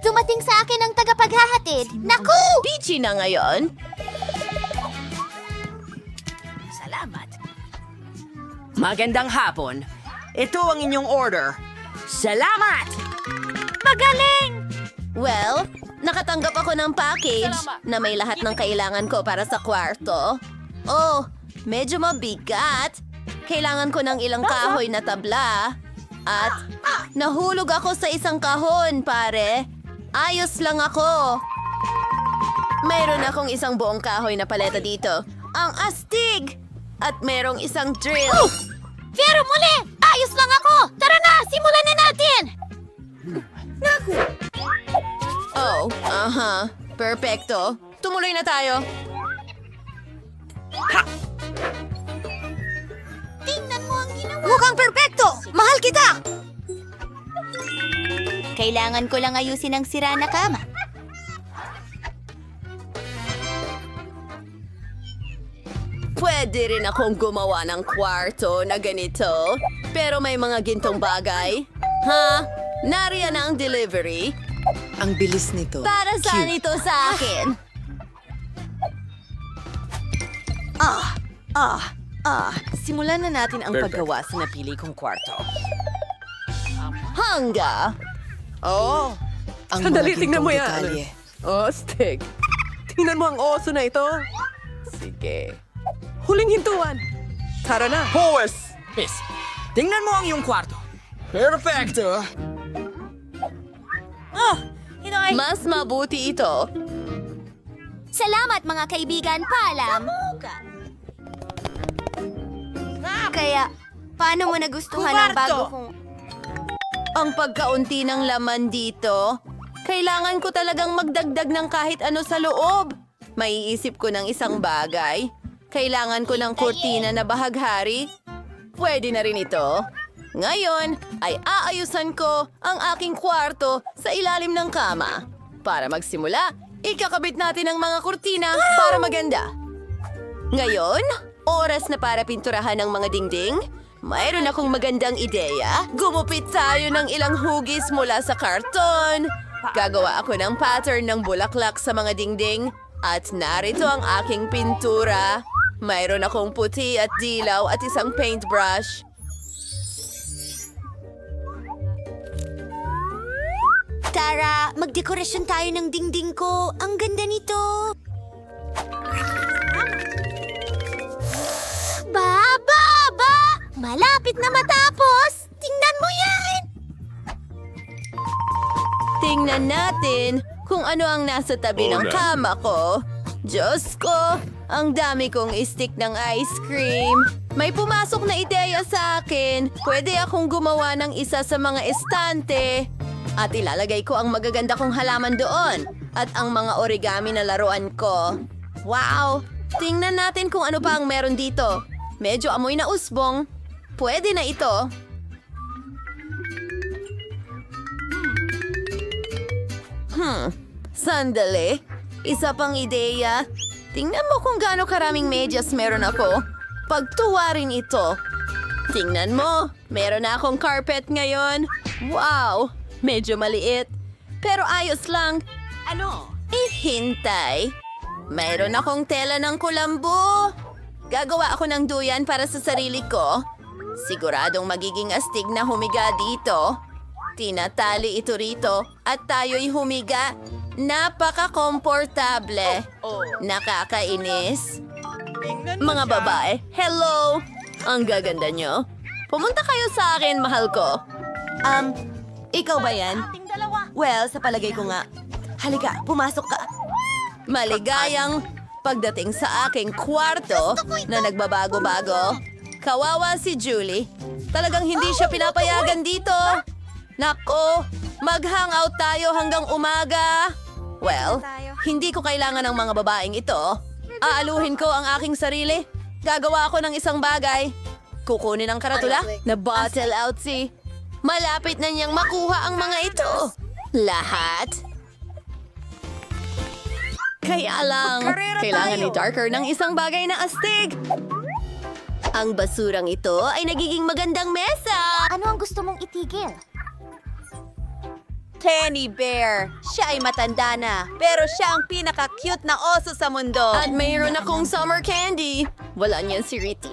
Dumating sa akin ang tagapaghahatid. Naku! Peachy na ngayon. Salamat. Magandang hapon. Ito ang inyong order. Salamat! Magaling! Well, nakatanggap ako ng package na may lahat ng kailangan ko para sa kwarto. Oh, medyo mabigat. Kailangan ko ng ilang kahoy na tabla. At nahulog ako sa isang kahon, pare. Ayos lang ako. Mayroon akong isang buong kahoy na paleta dito. Ang astig! At merong isang drill. Pero muli! Ayos lang ako! Tara na! Simulan na natin! Oh, aha. Perfecto. Tumuloy na tayo. Tingnan mo ang ginawa! Mukhang perpekto! Mahal kita! Kailangan ko lang ayusin ang sira na kama. Pwede rin akong gumawa ng kwarto na ganito. Pero may mga gintong bagay. Ha? Nariyan na ang delivery. Ang bilis nito. Para saan ito sa akin? Simulan na natin ang paggawa sa napili kong kwarto. Hangga. Oh, ang Sandali, mga tingnan mo gintong yan. detalye. Astig. Tingnan mo ang oso na ito. Sige. Huling hintuan. Tara na. Huwes! Miss, tingnan mo ang iyong kwarto. Perfecto! Mas mabuti ito. Salamat mga kaibigan, paalam. Kaya, paano mo nagustuhan ang bago kong... Ang pagkaunti ng laman dito. Kailangan ko talagang magdagdag ng kahit ano sa loob. Maiisip ko ng isang bagay. Kailangan ko ng kurtina na bahaghari. Pwede na rin ito. Ngayon ay aayusan ko ang aking kwarto sa ilalim ng kama. Para magsimula, ikakabit natin ang mga kurtina para maganda. Ngayon, oras na para pinturahan ang mga dingding. Mayroon akong magandang ideya. Gumupit tayo ng ilang hugis mula sa karton. Gagawa ako ng pattern ng bulaklak sa mga dingding. At narito ang aking pintura. Mayroon akong puti at dilaw at isang paintbrush. Tara, magdekorasyon tayo ng dingding ko. Ang ganda nito. Ba! Malapit na matapos! Tingnan mo yan! Tingnan natin kung ano ang nasa tabi ng kama ko. Diyos ko, ang dami kong stick ng ice cream. May pumasok na ideya sa akin. Pwede akong gumawa ng isa sa mga estante. At ilalagay ko ang magaganda kong halaman doon. At ang mga origami na laruan ko. Wow! Tingnan natin kung ano pa ang meron dito. Medyo amoy na usbong. Pwede na ito. Sandali. Isa pang ideya. Tingnan mo kung gaano karaming medyas meron ako. Pagtuwarin ito. Tingnan mo, meron na akong carpet ngayon. Wow, medyo maliit. Pero ayos lang. Ano? Hintay. Mayroon akong tela ng kulambo. Gagawa ako ng duyan para sa sarili ko. Siguradong magiging astig na humiga dito. Tinatali ito rito at tayo'y humiga. Napaka-komportable. Nakakainis. Mga babae, hello! Ang gaganda nyo. Pumunta kayo sa akin, mahal ko. Ikaw ba yan? Well, sa palagay ko nga. Halika, pumasok ka. Maligayang pagdating sa aking kwarto na nagbabago-bago. Kawawa si Julie. Talagang hindi siya pinapayagan dito. Nako, mag-hangout tayo hanggang umaga. Well, hindi ko kailangan ng mga babaeng ito. Aaluhin ko ang aking sarili. Gagawa ako ng isang bagay. Kukunin ang karatula na bottle out si. Malapit na niyang makuha ang mga ito. Lahat. Kaya lang, kailangan ni Darker ng isang bagay na astig. Ang basurang ito ay nagiging magandang mesa. Ano ang gusto mong itigil? Kenny Bear. Siya ay matanda na, pero siya ang pinaka-cute na oso sa mundo. At mayroon akong summer candy. Wala niyan si Riti.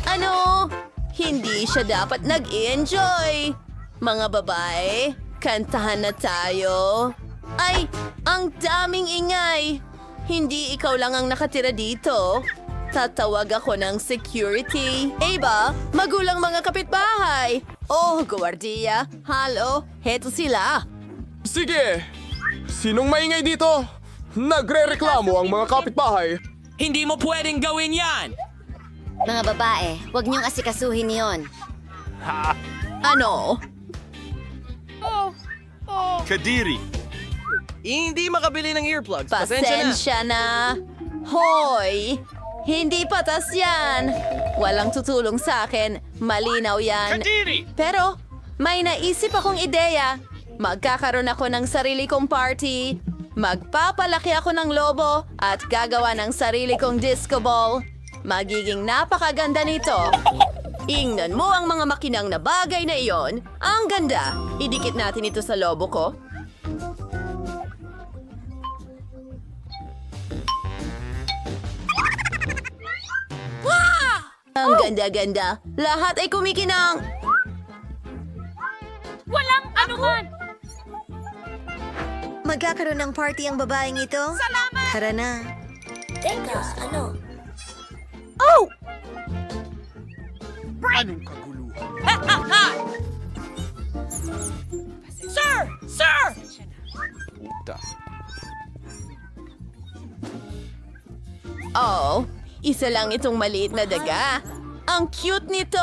Ano? Hindi siya dapat nag-enjoy. Mga babae, kantahan na tayo. Ay, ang daming ingay. Hindi ikaw lang ang nakatira dito. Tatawag ako ng security. Aba, magulang mga kapitbahay. Oh, gwardiya. Halo, heto sila. Sige! Sinong maingay dito? Nagre-reklamo ang mga kapitbahay. Hindi mo pwedeng gawin yan! Mga babae, huwag niyong asikasuhin yon. Ano? Kadiri. Hindi makabili ng earplugs. Pasensya na. Pasensya na. Hoy! Hindi patas yan. Walang tutulong sa akin. Malinaw yan. Pero, may naisip akong ideya. Magkakaroon ako ng sarili kong party. Magpapalaki ako ng lobo at gagawa ng sarili kong disco ball. Magiging napakaganda nito. Ingnan mo ang mga makinang na bagay na iyon. Ang ganda. Idikit natin ito sa lobo ko. Ang ganda-ganda. Lahat ay kumikinang. Magkakaroon ng party ang babaeng ito? Salamat! Tara na. Teka, ano? Anong kaguluhan? Oh, isa lang itong maliit na daga. Ang cute nito.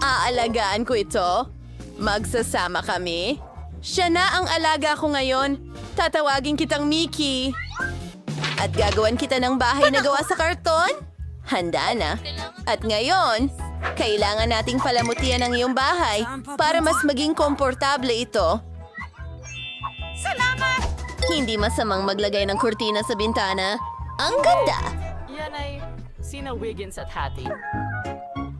Aalagaan ko ito. Magsasama kami. Siya na ang alaga ko ngayon. Tatawagin kitang Mickey. At gagawan kita ng bahay na gawa sa karton? Handa na. At ngayon, kailangan nating palamutian ang iyong bahay para mas maging komportable ito. Salamat! Hindi masamang maglagay ng kurtina sa bintana. Ang ganda! Yan ay sina Wiggins at Hattie.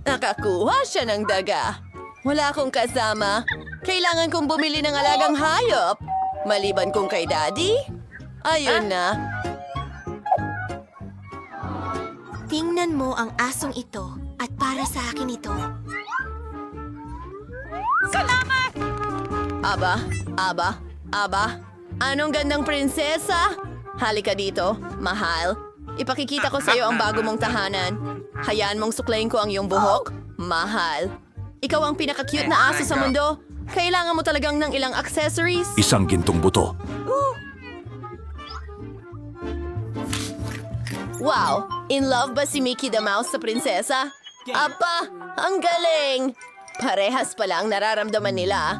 Nakakuha siya ng daga. Wala akong kasama. Kailangan kong bumili ng alagang hayop. Maliban kung kay Daddy. Ayun na. Tingnan mo ang asong ito at para sa akin ito. Aba. Anong gandang prinsesa? Halika dito, mahal. Ipakikita ko sa iyo ang bago mong tahanan. Hayaan mong suklayin ko ang iyong buhok. Mahal. Ikaw ang pinaka-cute na aso sa mundo. Kailangan mo talagang ng ilang accessories. Isang gintong buto. Wow! In love ba si Mickey the Mouse sa prinsesa? Apa! Ang galing! Parehas pala ang nararamdaman nila.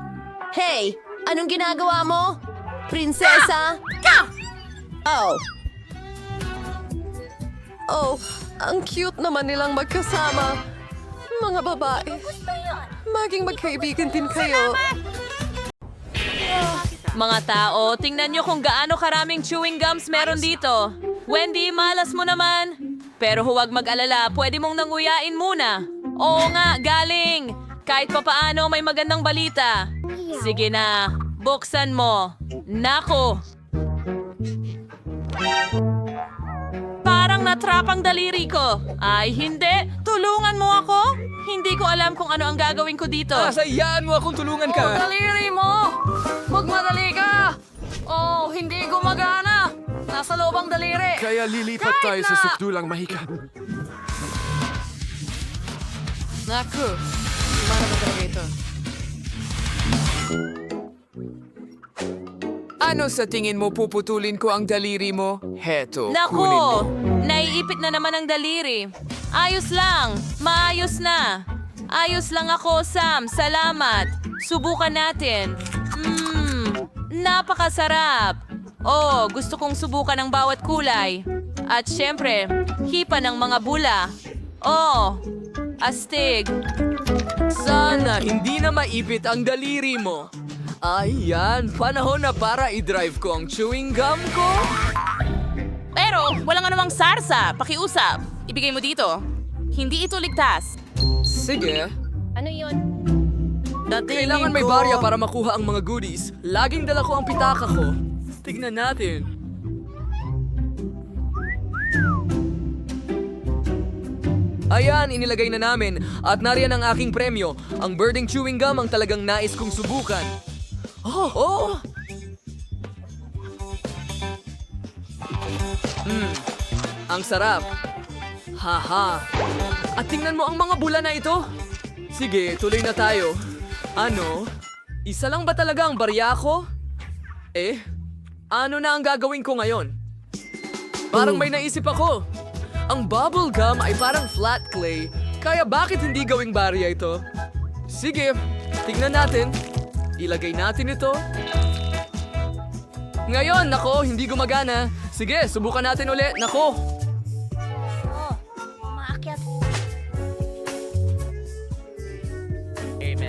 Hey! Anong ginagawa mo? Prinsesa? Oh, ang cute naman nilang magkasama. Mga babae, maging magkaibigan din kayo. Mga tao, tingnan nyo kung gaano karaming chewing gums meron dito. Wendy, malas mo naman. Pero huwag mag-alala, pwede mong nanguyain muna. Oo nga, galing. Kahit papaano may magandang balita. Sige na, buksan mo. Nako. Parang natrap ang daliri ko. Ay, hindi. Tulungan mo ako. Hindi ko alam kung ano ang gagawin ko dito. Sayaan mo akong tulungan ka! Daliri mo! Magmadali ka! Oh, hindi gumagana! Nasa loob ang daliri! Kaya lilipat tayo sa sukdulang mahika. Naku, mana ba talaga ito? Ano sa tingin mo puputulin ko ang daliri mo? Heto, kunin mo. Nako! Naiipit na naman ang daliri. Ayos lang. Maayos na. Ayos lang ako, Sam. Salamat. Subukan natin. Napakasarap. Oh, gusto kong subukan ang bawat kulay. At syempre, hipa ng mga bula. Oh, astig. Sana hindi na maipit ang daliri mo. Ay, yan. Panahon na para i-drive ko ang chewing gum ko. Pero, wala nga namang sarsa. Pakiusap. Ibigay mo dito. Hindi ito ligtas. Sige. Ano yon? Kailangan may barya para makuha ang mga goodies. Laging dala ko ang pitaka ko. Tignan natin. Ayan, inilagay na namin. At nariyan ang aking premyo. Ang birding chewing gum ang talagang nais kong subukan. Oh! Ang sarap. Haha. At tingnan mo ang mga bula na ito. Sige, tuloy na tayo. Ano? Isa lang ba talaga ang barya ko? Ano na ang gagawin ko ngayon? Parang may naisip ako. Ang bubble gum ay parang flat clay, kaya bakit hindi gawing barya ito? Sige, tingnan natin. Ilagay natin ito. Ngayon, nako, hindi gumagana. Sige, subukan natin ulit. Nako.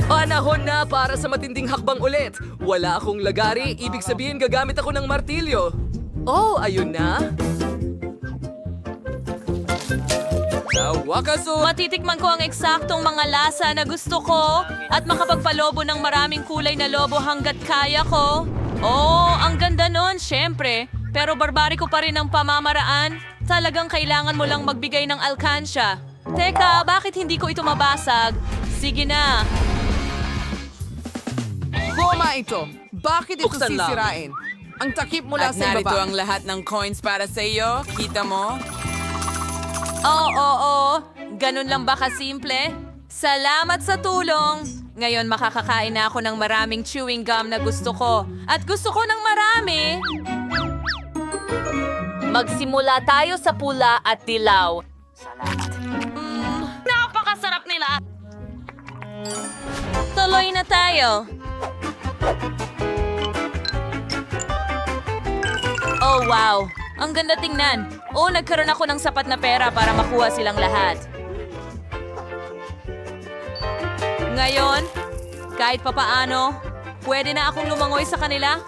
Panahon na para sa matinding hakbang ulit. Wala akong lagari, ibig sabihin gagamit ako ng martilyo. Oh, ayun na. Sa wakas, Matitikman ko ang eksaktong mga lasa na gusto ko at makapagpalobo ng maraming kulay na lobo hanggat kaya ko. Oh, ang ganda nun, syempre. Pero barbariko pa rin ang pamamaraan. Talagang kailangan mo lang magbigay ng alkansya. Teka, bakit hindi ko ito mabasag? Sige na. Goma ito. Bakit ito Buksan lang. sisirain? Ang takip mula At sa narito ibaba. ang lahat ng coins para sa iyo. Kita mo? Oo. Ganun lang ba kasimple? Salamat sa tulong. Ngayon makakakain na ako ng maraming chewing gum na gusto ko. At gusto ko ng marami. Magsimula tayo sa pula at dilaw. Salamat. Napakasarap nila. Tuloy na tayo. Oh, wow. Ang ganda tingnan. Oh, nagkaroon ako ng sapat na pera para makuha silang lahat. Ngayon, kahit papaano, pwede na akong lumangoy sa kanila.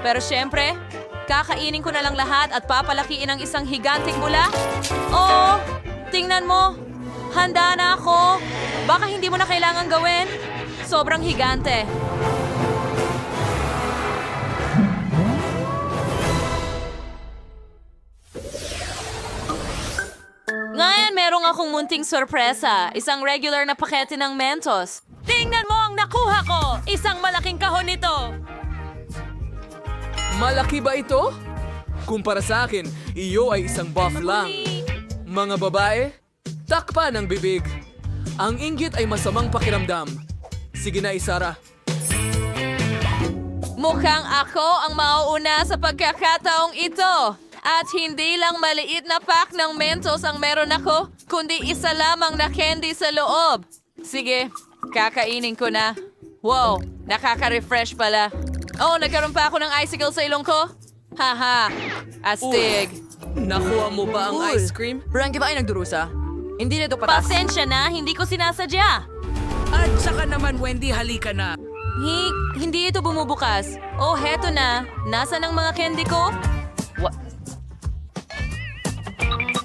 Pero syempre, kakainin ko na lang lahat at papalakiin ang isang higanting bula. Oh, tingnan mo. Handa na ako. Baka hindi mo na kailangan gawin. Sobrang higante. Ngayon, merong akong munting sorpresa. Isang regular na pakete ng Mentos. Tingnan mo ang nakuha ko! Isang malaking kahon nito! malaki ba ito? Kumpara sa akin, iyo ay isang buff lang. Mga babae, takpan ang bibig. Ang inggit ay masamang pakiramdam. Sige na, Isara. Mukhang ako ang mauuna sa pagkakataong ito. At hindi lang maliit na pack ng Mentos ang meron ako, kundi isa lamang na candy sa loob. Sige, kakainin ko na. Wow, nakaka-refresh pala. Oh, nagkaroon pa ako ng icicle sa ilong ko? Haha, astig. Nakuha mo ba ang ice cream? Frankie ba ay nagdurusa? Hindi na ito patas. Pasensya na, hindi ko sinasadya. At saka naman, Wendy, halika na. Hindi ito bumubukas. Oh, heto na. Nasaan ang mga candy ko?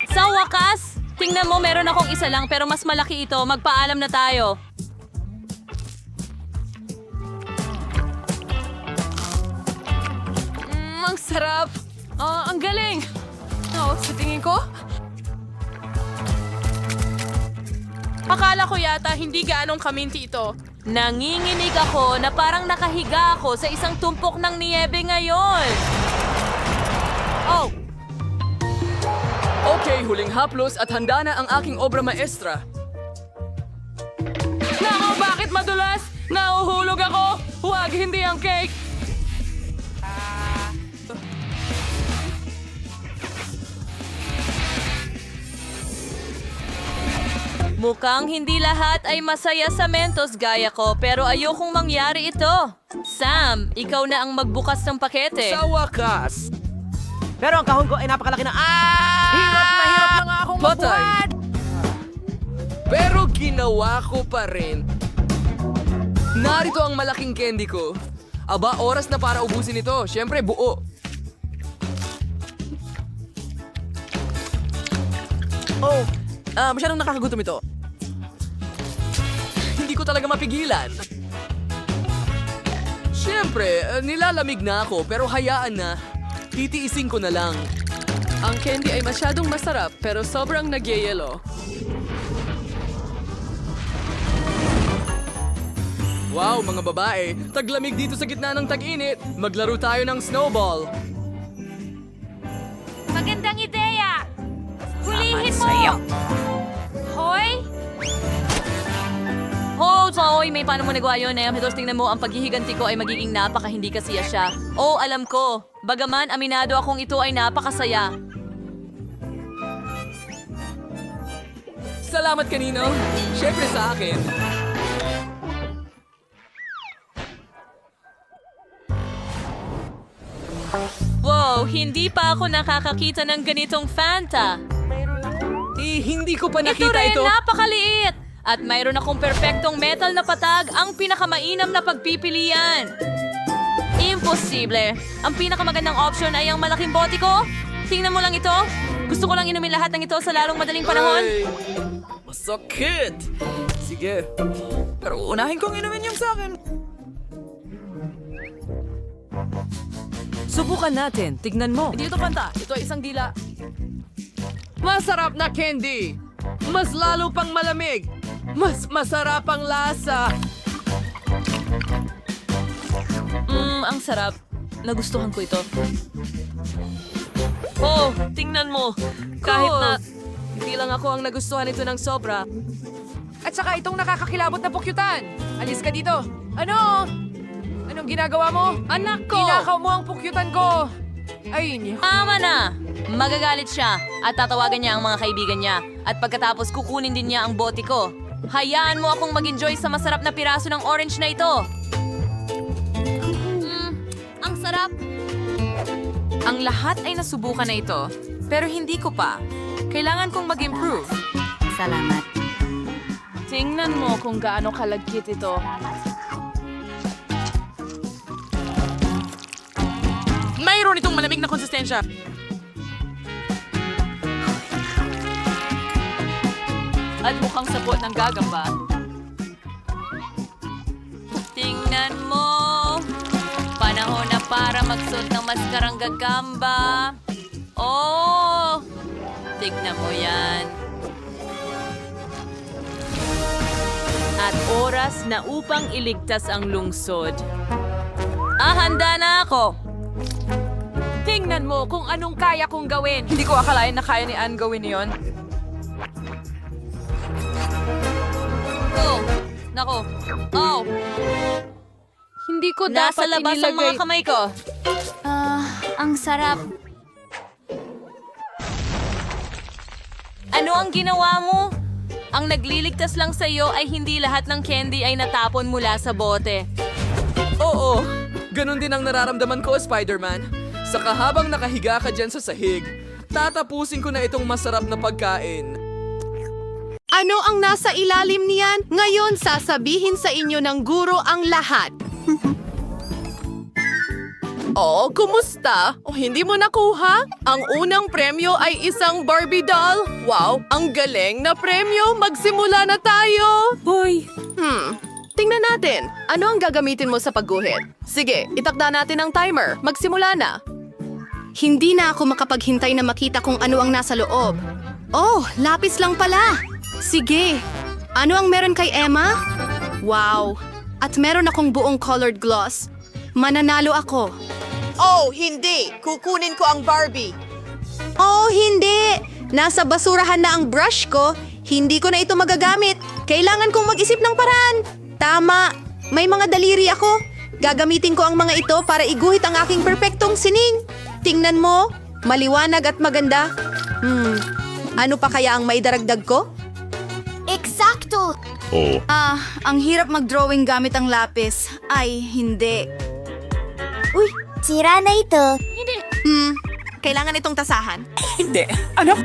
Sa wakas, tingnan mo, meron akong isa lang pero mas malaki ito. Magpaalam na tayo. Ang sarap. Ang galing. Oh, sa tingin ko, akala ko yata hindi gaanong kaminti ito. Nanginginig ako na parang nakahiga ako sa isang tumpok ng niyebe ngayon. Oh, Okay, huling haplos at handa na ang aking obra maestra. nako, bakit madulas? Nahuhulog ako. Huwag, hindi ang cake. Mukhang hindi lahat ay masaya sa Mentos gaya ko, pero ayokong mangyari ito. Sam, ikaw na ang magbukas ng pakete. Sa wakas, Pero ang kahon ko ay napakalaki na... Hirap na nga akong Patay. magbuhat! pero ginawa ko pa rin. Narito ang malaking candy ko. Aba, oras na para ubusin ito. Siyempre, buo. Oh, masyadong nakakagutom ito. Hindi ko talaga mapigilan. Siyempre, nilalamig na ako pero hayaan na. Titiisin ko na lang. Ang candy ay masyadong masarap pero sobrang nagyayelo. Wow, mga babae, taglamig dito sa gitna ng tag-init. Maglaro tayo ng snowball. Magandang ideya! Hulihin mo! Hoy! Hoy, may paano mo nagawa yun, eh? Hitos, tingnan mo, ang paghihiganti ko ay magiging napaka hindi kasiya siya. Oh, alam ko. Bagaman, aminado akong ito ay napakasaya. Salamat kanino. Siyempre sa akin. Wow, hindi pa ako nakakakita ng ganitong Fanta. Hindi ko pa Ito nakita rin, ito. napakaliit! At mayroon akong perpektong metal na patag, ang pinakamainam na pagpipilian. Imposible. Ang pinakamagandang option ay ang malaking bote ko. Tingnan mo lang ito. Gusto ko lang inumin lahat ng ito sa lalong madaling panahon. Ay, masakit. Sige. Pero unahin kong inumin yung sa akin. Subukan natin. Tignan mo. Hindi ito Fanta. Ito ay isang dila. Masarap na candy. Mas lalo pang malamig. Mas masarap ang lasa. Ang sarap. Nagustuhan ko ito. Oh, tingnan mo. Kahit na Hindi lang ako ang nagustuhan nito ng sobra. At saka itong nakakakilabot na pukyutan. Alis ka dito. Ano? Anong ginagawa mo? anak ko! Kinakaw mo ang pukyutan ko. Ayun. Tama na! Magagalit siya at tatawagan niya ang mga kaibigan niya. At pagkatapos kukunin din niya ang bote ko. Hayaan mo akong mag-enjoy sa masarap na piraso ng orange na ito. Ang sarap! Ang lahat ay nasubukan na ito, pero hindi ko pa. Kailangan kong mag-improve. Salamat. Tingnan mo kung gaano kalagkit ito. Mayroon itong malamig na konsistensya. At mukhang sapot ng gagamba. Tingnan mo! Panahon na para magsuot ng maskarang gagamba. Oh! Tignan mo yan. At oras na upang iligtas ang lungsod. Handa na ako! Tingnan mo kung anong kaya kong gawin. Hindi ko akalain na kaya ni Anne gawin yon. Oh! Nako! Oh! Hindi ko Nasa dapat labas ang mga kamay ko. Ang sarap. Ano ang ginawa mo? Ang nagliligtas lang sa iyo ay hindi lahat ng candy ay natapon mula sa bote. Oo, ganun din ang nararamdaman ko, Spider-Man. Saka habang nakahiga ka dyan sa sahig, tatapusin ko na itong masarap na pagkain. Ano ang nasa ilalim niyan? Ngayon sasabihin sa inyo ng guro ang lahat. Oh, kumusta? O hindi mo nakuha? Ang unang premyo ay isang Barbie doll. Wow, ang galing na premyo. Magsimula na tayo. Hoy! Tingnan natin. Ano ang gagamitin mo sa pagguhit? Sige, itakda natin ang timer. Magsimula na. Hindi na ako makapaghintay na makita kung ano ang nasa loob. Oh, lapis lang pala. Sige. Ano ang meron kay Emma? Wow. At meron akong buong colored gloss. Mananalo ako. Oh, hindi! Kukunin ko ang Barbie! Oh, hindi! Nasa basurahan na ang brush ko. Hindi ko na ito magagamit. Kailangan kong mag-isip ng paraan. Tama. May mga daliri ako. Gagamitin ko ang mga ito para iguhit ang aking perpektong sining. Tingnan mo. Maliwanag at maganda. Ano pa kaya ang maidaragdag ko? Eksakto! Ang hirap mag-drawing gamit ang lapis. Ay, hindi. Uy, Sira na ito. kailangan itong tasahan. Hindi. Ano?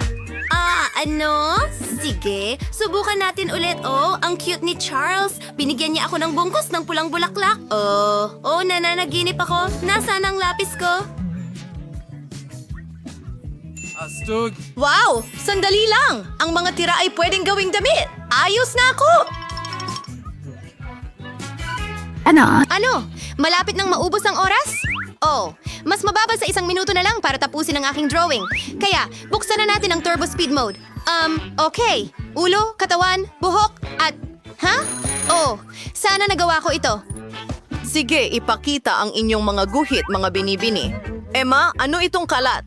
Ano? Sige, subukan natin ulit. Oh, ang cute ni Charles. Binigyan niya ako ng bungkus ng pulang bulaklak. Oh, nananaginip ako. Nasaan ang lapis ko? Astog. Wow! Sandali lang! Ang mga tira ay pwedeng gawing damit. Ayos na ako! Ano? Malapit nang maubos ang oras? Oh, mas mababa sa 1 minuto na lang para tapusin ang aking drawing. Kaya, buksan na natin ang turbo speed mode. Okay. Ulo, katawan, buhok, at... Ha? Oh, sana nagawa ko ito. Sige, ipakita ang inyong mga guhit, mga binibini. Emma, ano itong kalat?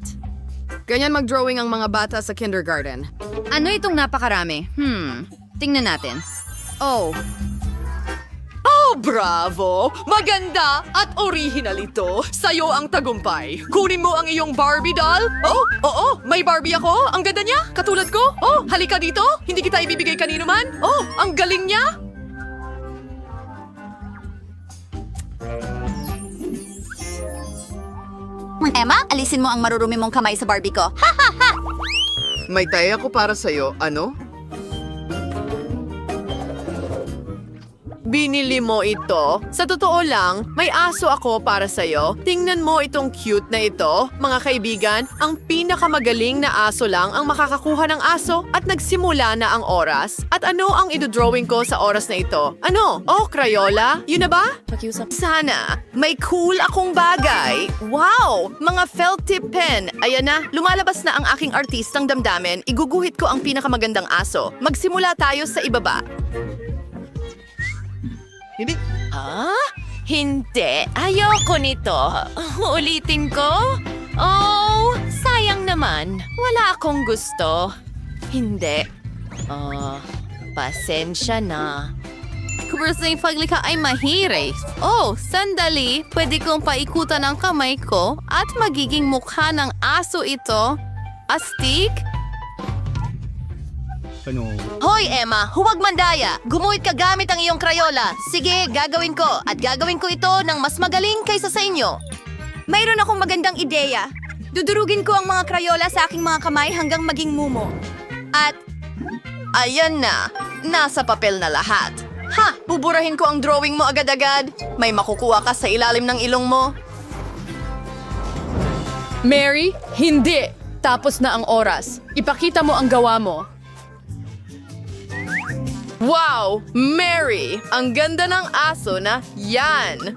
Ganyan mag-drawing ang mga bata sa kindergarten. Ano itong napakarami? Tingnan natin. Oh, Bravo! Maganda at original ito. Sa'yo ang tagumpay. Kunin mo ang iyong Barbie doll. Oh, oo, may Barbie ako. Ang ganda niya, katulad ko. Oh, halika dito. Hindi kita ibibigay kanino man. Oh, ang galing niya. Emma, alisin mo ang marurumi mong kamay sa Barbie ko. Ha! May taya ko para sa'yo. Ano? Binili mo ito? Sa totoo lang, may aso ako para sa'yo. Tingnan mo itong cute na ito. Mga kaibigan, ang pinakamagaling na aso lang ang makakakuha ng aso at nagsimula na ang oras. At ano ang idodrawing ko sa oras na ito? Ano? Oh, Crayola? Yun na ba? Sana. May cool akong bagay. Wow! Mga felt tip pen. Ayan na, lumalabas na ang aking artistang damdamin. Iguguhit ko ang pinakamagandang aso. Magsimula tayo sa ibaba. Hindi. Hindi. Ayoko nito. Ulitin ko? Oh, sayang naman. Wala akong gusto. Hindi. Pasensya na. Kapag sa paglikha ay mahirap. Oh, sandali. Pwede kong paikutan ang kamay ko at magiging mukha ng aso ito. Astig? Hoy, Emma! Huwag mandaya! Gumuhit ka gamit ang iyong Crayola. Sige, gagawin ko. At gagawin ko ito ng mas magaling kaysa sa inyo. mayroon akong magandang ideya. Dudurugin ko ang mga Crayola sa aking mga kamay hanggang maging mumo. At, Ayan na. Nasa papel na lahat. Ha! Buburahin ko ang drawing mo agad-agad. May makukuha ka sa ilalim ng ilong mo. Mary, hindi. Tapos na ang oras. Ipakita mo ang gawa mo. Wow! Mary! Ang ganda ng aso na yan!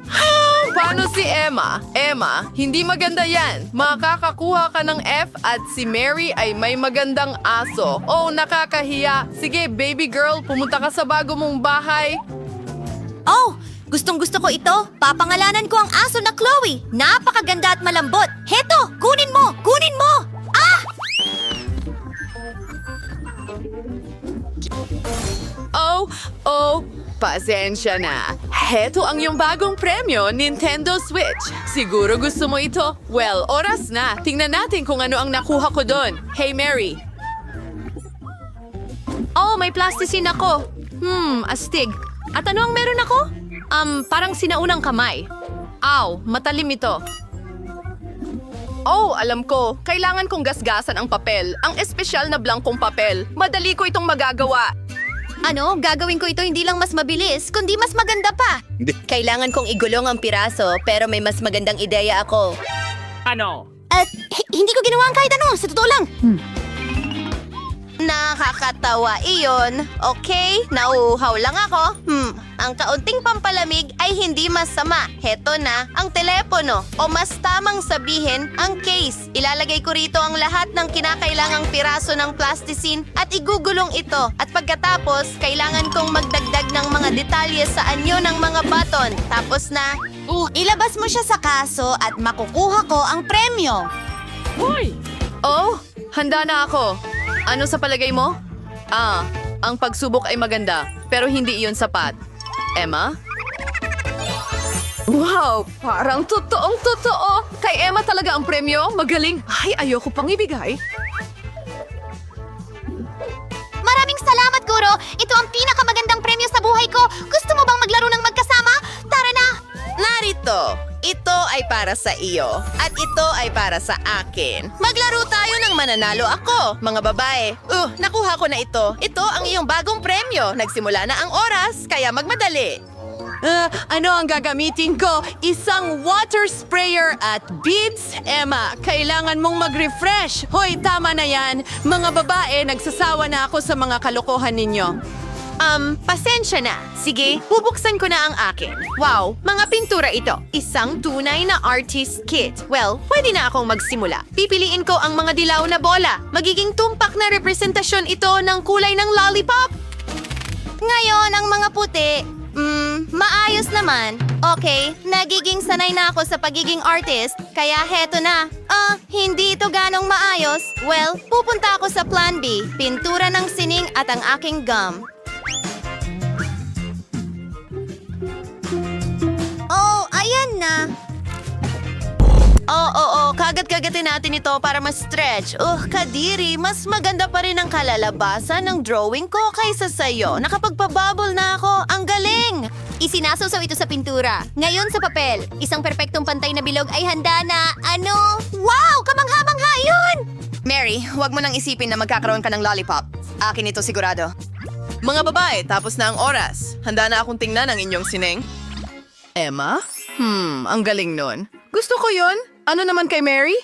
Paano si Emma? Emma, hindi maganda yan. Makakakuha ka ng F at si Mary ay may magandang aso. Oh, nakakahiya. Sige, baby girl, pumunta ka sa bago mong bahay. Oh, gustong-gusto ko ito. Papangalanan ko ang aso na Chloe. Napakaganda at malambot. Heto, kunin mo! Kunin mo! Ah! Oh, pasensya na. Heto ang iyong bagong premyo, Nintendo Switch. Siguro gusto mo ito. Well, oras na. Tingnan natin kung ano ang nakuha ko doon. Hey, Mary. oh, may plasticine ako. Astig. At ano ang meron ako? Parang sinaunang kamay. Aw, matalim ito. Oh, alam ko. Kailangan kong gasgasan ang papel. Ang espesyal na blankong papel. Madali ko itong magagawa. Ano, gagawin ko ito hindi lang mas mabilis, kundi mas maganda pa. Kailangan kong igulong ang piraso, pero may mas magandang ideya ako. Hindi ko ginawa ang kahit ano. Sa totoo lang. Nakakatawa iyon. Okay, nauuhaw lang ako. Ang kaunting pampalamig ay hindi masama. Heto na, ang telepono. O mas tamang sabihin, ang case. Ilalagay ko rito ang lahat ng kinakailangang piraso ng plasticine at igugulong ito. At pagkatapos, kailangan kong magdagdag ng mga detalye sa anyo ng mga button. Tapos na, Ilabas mo siya sa kaso at makukuha ko ang premyo. Oh, handa na ako. Ano sa palagay mo? Ang pagsubok ay maganda, pero hindi iyon sapat. Emma? Wow, parang totoong-totoo. Kay Emma talaga ang premyo. Magaling. Ay, ayoko pang ibigay. Maraming salamat, Guro. Ito ang pinakamagandang premyo sa buhay ko. Gusto mo bang maglaro ng magkasama? Tara na! Narito. Ito ay para sa iyo. At ito ay para sa akin. Maglaro tayo ng mananalo ako, mga babae. Nakuha ko na ito. Ito ang iyong bagong premyo. Nagsimula na ang oras, kaya magmadali. Ano ang gagamitin ko? Isang water sprayer at beads? Emma, kailangan mong mag-refresh. Hoy, tama na yan. Mga babae, nagsasawa na ako sa mga kalokohan ninyo. Pasensya na. Sige, bubuksan ko na ang akin. Wow, mga pintura ito. Isang tunay na artist kit. Well, pwede na akong magsimula. Pipiliin ko ang mga dilaw na bola. Magiging tumpak na representasyon ito ng kulay ng lollipop. Ngayon, ang mga puti, maayos naman. Okay, nagiging sanay na ako sa pagiging artist, kaya heto na. Hindi ito ganong maayos. Well, pupunta ako sa plan B, pintura ng sining at ang aking gum. Oh, ayan na. Oo, kagat-kagatin natin ito para mas stretch. Kadiri, mas maganda pa rin ang kalalabasan ng drawing ko kaysa sa'yo. Nakapagpabubble na ako. Ang galing! Isinasawsaw ito sa pintura. Ngayon sa papel. Isang perpektong pantay na bilog ay handa na. Ano? Wow! Kamangha-mangha yun! Mary, huwag mo nang isipin na magkakaroon ka ng lollipop. Akin ito sigurado. Mga babae, tapos na ang oras. Handa na akong tingnan ang inyong sining. Emma? Ang galing nun. Gusto ko yun. Ano naman kay Mary?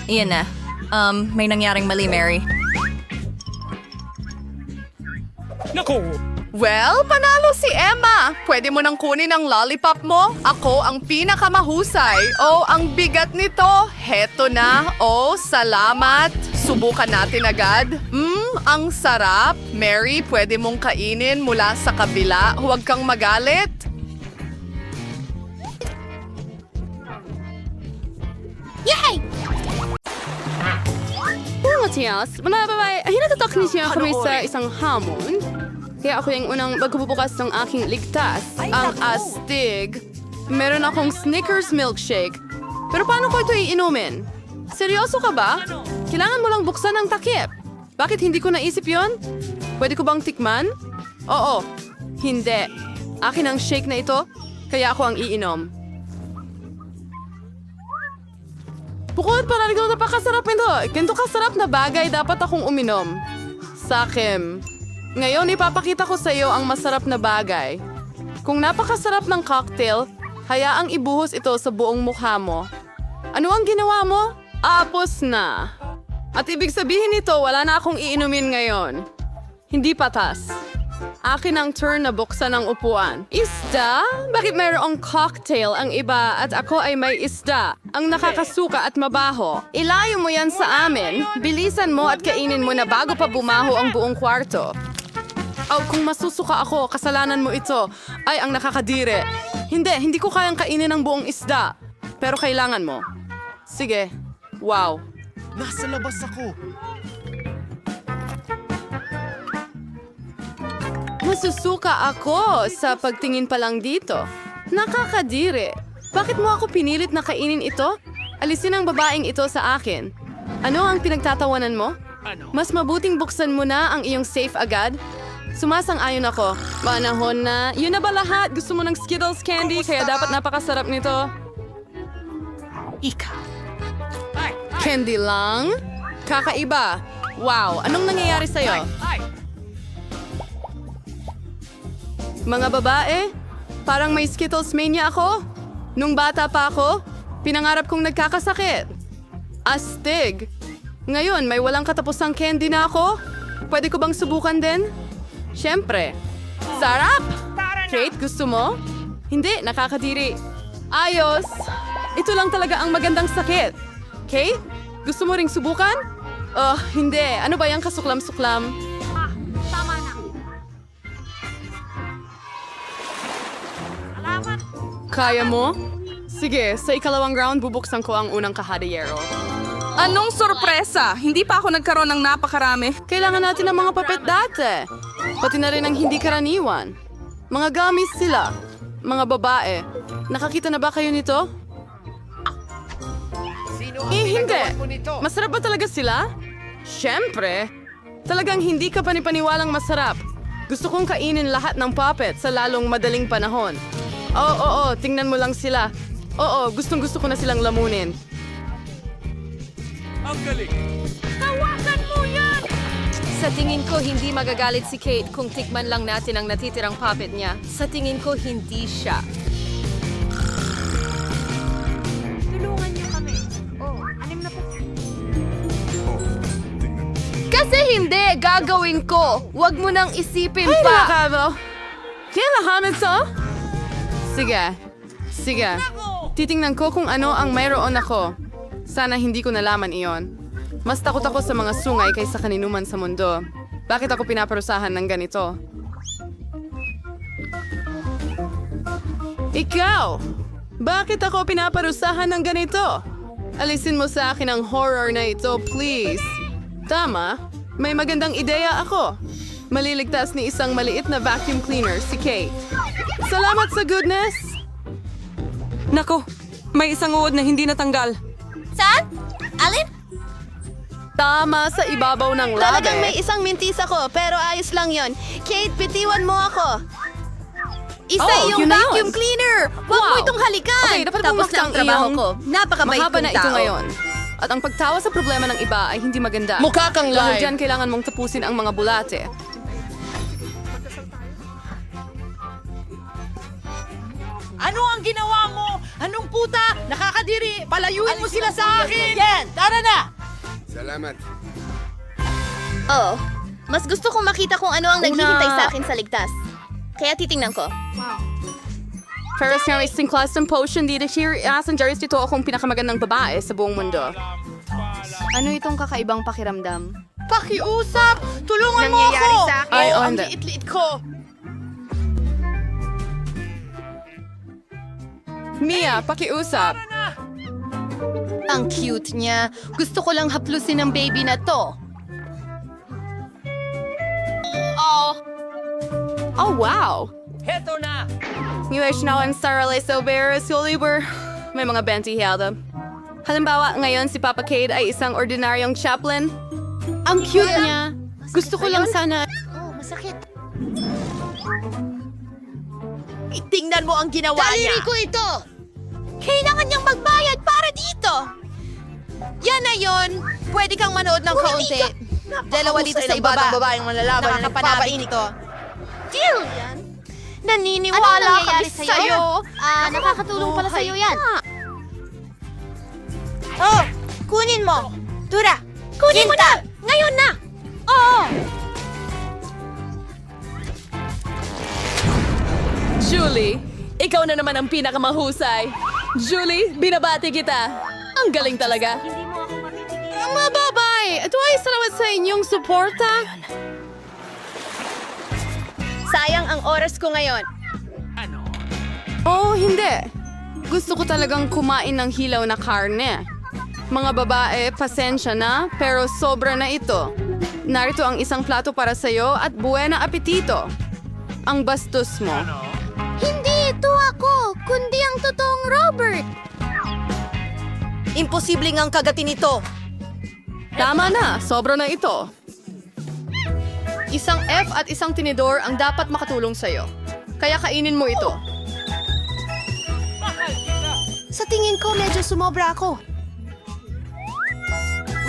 Iyan na. May nangyaring mali, Mary. Well, panalo si Emma. Pwede mo nang kunin ang lollipop mo. Ako ang pinakamahusay. Oh, ang bigat nito. Heto na. Oh, salamat. Subukan natin agad. Ang sarap. Mary, pwede mong kainin mula sa kabila. Huwag kang magalit. Matias, mga babae, hinatatak niya kami sa isang hamon. Kaya ako yung unang magbubukas ng aking ligtas. Ang astig. Meron akong Snickers milkshake. Pero paano ko ito iinumin? Seryoso ka ba? Kailangan mo lang buksan ang takip. Bakit hindi ko naisip yon? Pwede ko bang tikman? Oo. Hindi. Akin ang shake na ito, kaya ako ang iinom. Bukod para rin napakasarap nito. Ganito kasarap na bagay dapat akong uminom. Sakim. Ngayon ipapakita ko sa iyo ang masarap na bagay. Kung napakasarap ng cocktail, hayaang ibuhos ito sa buong mukha mo. Ano ang ginawa mo? Apos na. At ibig sabihin nito, wala na akong iinumin ngayon. Hindi patas. Akin ang turn na buksan ang upuan. Isda? Bakit mayroong cocktail ang iba at ako ay may isda? Ang nakakasuka at mabaho. Ilayo mo yan sa amin. Bilisan mo at kainin mo na bago pa bumaho ang buong kwarto. Oh, kung masusuka ako, kasalanan mo ito. Ay, ang nakakadire. Hindi ko kayang kainin ang buong isda. Pero kailangan mo. Sige. Wow. Nasa labas ako. Masusuka ako sa pagtingin pa lang dito. Nakakadire. Bakit mo ako pinilit na kainin ito? Alisin ang babaeng ito sa akin. Ano ang pinagtatawanan mo? Mas mabuting buksan mo na ang iyong safe agad? Sumasang-ayon ako. Panahon na. Yun na ba lahat? Gusto mo ng Skittles candy kaya dapat napakasarap nito? Candy lang? Kakaiba. Wow, anong nangyayari sa'yo? Mga babae, parang may Skittles mania ako. Nung bata pa ako, pinangarap kong nagkakasakit. Astig. Ngayon, may walang katapusang candy na ako. Pwede ko bang subukan din? Siyempre. Sarap! Kate, gusto mo? Hindi, nakakadiri. Ayos! Ito lang talaga ang magandang sakit. Kate, gusto mo ring subukan? Hindi. Ano ba yung kasuklam-suklam? Kaya mo? Sige, sa ikalawang round, bubuksan ko ang unang kahadiyero. Anong sorpresa? Hindi pa ako nagkaroon ng napakarami. Kailangan natin ng mga papet dati. Pati na rin ang hindi karaniwan. Mga gamis sila. Mga babae. Nakakita na ba kayo nito? Hindi. Masarap ba talaga sila? Siyempre. Talagang hindi ka panipaniwalang masarap. Gusto kong kainin lahat ng puppet sa lalong madaling panahon. Oo, tingnan mo lang sila. Oo, gustong-gusto ko na silang lamunin. Ang galing. Hawakan mo yan! Sa tingin ko, hindi magagalit si Kate kung tikman lang natin ang natitirang puppet niya. Sa tingin ko, hindi siya. Tulungan niyo kami. Oh, 6 na po. Kasi hindi, gagawin ko. Huwag mo nang isipin Ay, pa. nakakalo. Kailangan ito? Sige. Titingnan ko kung ano ang mayroon ako. Sana hindi ko nalaman iyon. Mas takot ako sa mga sungay kaysa kaninuman sa mundo. Bakit ako pinaparusahan ng ganito? Ikaw! Bakit ako pinaparusahan ng ganito? Alisin mo sa akin ang horror na ito, please. Tama, may magandang ideya ako. Maliligtas ni isang maliit na vacuum cleaner, si Kate. Salamat sa goodness! Nako, may isang uod na hindi natanggal. Saan? Alin? Tama sa ibabaw ng labi. Talagang may isang mintis ako, pero ayos lang yon. Kate, bitiwan mo ako. Isa yung yun na vacuum yun. cleaner! Huwag mo Wow. itong halikan! Okay, dapat Tapos bumagsak lang ang trabaho iyong ko. Napakamait Mahaba kong na ito tao. ngayon. At ang pagtawa sa problema ng iba ay hindi maganda. Mukha kang Dahil live. dyan kailangan mong tapusin ang mga bulate. Ano ang ginawa mo? Anong puta? Nakakadiri! Palayuin mo sila sa akin! Yan! Tara na! Oh, mas gusto kong makita kung ano ang naghihintay sa akin sa ligtas. Kaya titingnan ko. Ferris nga isang custom potion dito here. Asan Jerry's dito akong pinakamagandang babae sa buong mundo. Ano itong kakaibang pakiramdam? Pakiusap! Tulungan mo Nangyayari ako! sa akin. Ay, ang hindi. liit-liit ko! Mia, pakiusap. Ang cute niya. Gusto ko lang haplusin ang baby na to. Oh, wow! Heto na! Ngayon na ang Sarah Sobera, Oliver. May mga benti helda. Halimbawa, ngayon si Papa Cade ay isang ordinaryong chaplain. Ang cute niya. Gusto ko lang sana... Oh, masakit. Tingnan mo ang ginawa niya. Daliri ko ito! Kailangan niyang magbayad para dito. Yan na yon. Pwede kang manood ng kaunti. Dalawa dito sa ibaba. Babaeng malalaban na nagpapain ito. Deal yan! Naniniwala Anong kami nangyayari sa'yo? sa'yo. Nakakatulong pala sa'yo yan. Oh, kunin mo. Tura, Kunin mo na! Ngayon na! Oo! Julie, ikaw na naman ang pinakamahusay. Julie, binabati kita. Ang galing talaga. Mga babae, ito ay salamat sa inyong suporta. sayang ang oras ko ngayon. Oh, hindi. Gusto ko talagang kumain ng hilaw na karne. Mga babae, pasensya na, pero sobra na ito. Narito ang isang plato para sa'yo at buena apetito. Ang bastos mo. Hindi ito ako, kundi ang totoong Robert. Imposible ngang kagatin ito. Tama na, sobra na ito. Isang F at isang tinidor ang dapat makatulong sa'yo. Kaya kainin mo ito. Sa tingin ko, medyo sumobra ako.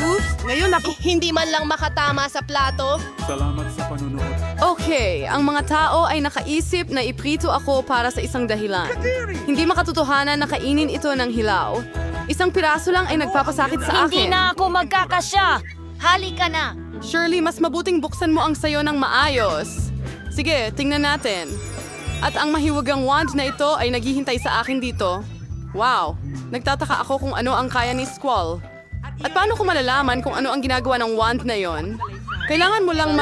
Oops, ngayon ako. Hindi man lang makatama sa plato. Okay, ang mga tao ay nakaisip na iprito ako para sa isang dahilan. Hindi makatotohanan na kainin ito ng hilaw. Isang piraso lang ay nagpapasakit sa akin. Hindi na ako magkakasya. Halika na. Shirley, mas mabuting buksan mo ang sayo ng maayos. Sige, tingnan natin. At ang mahiwagang wand na ito ay naghihintay sa akin dito. Wow, nagtataka ako kung ano ang kaya ni Squall. At paano ko malalaman kung ano ang ginagawa ng wand na yon? Kailangan mo lang